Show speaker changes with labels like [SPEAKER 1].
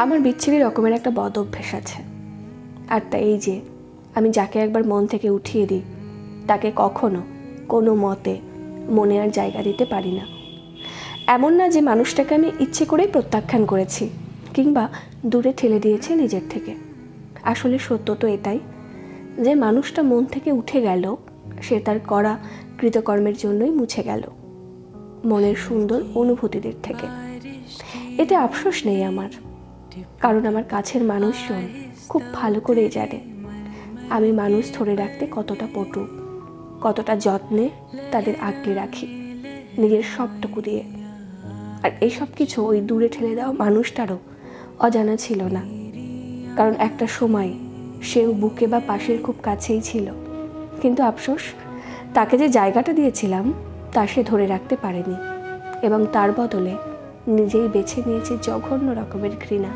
[SPEAKER 1] আমার বিচ্ছিরি রকমের একটা বদ অভ্যেস আছে, আর তা এই যে আমি যাকে একবার মন থেকে উঠিয়ে দিই তাকে কখনো কোনো মতে মনে আর জায়গা দিতে পারি না। এমন না যে মানুষটাকে আমি ইচ্ছে করেই প্রত্যাখ্যান করেছি কিংবা দূরে ঠেলে দিয়েছি নিজের থেকে। আসলে সত্য তো এটাই যে মানুষটা মন থেকে উঠে গেল, সে তার করা কৃতকর্মের জন্যই মুছে গেল মনের সুন্দর অনুভূতিদের থেকে। এতে আফসোস নেই আমার, কারণ আমার কাছের মানুষজন খুব ভালো করেই জানে আমি মানুষ ধরে রাখতে কতটা পটু, কতটা যত্নে তাদের আগলে রাখি নিজের সবটুকু দিয়ে। আর এইসব কিছু ওই দূরে ঠেলে দেওয়া মানুষটারও অজানা ছিল না, কারণ একটা সময় সেও বুকে বা পাশের খুব কাছেই ছিল, কিন্তু আফসোস তাকে যে জায়গাটা দিয়েছিলাম তা সে ধরে রাখতে পারেনি এবং তার বদলে নিজেই বেছে নিয়েছে জঘন্য রকমের ঘৃণা।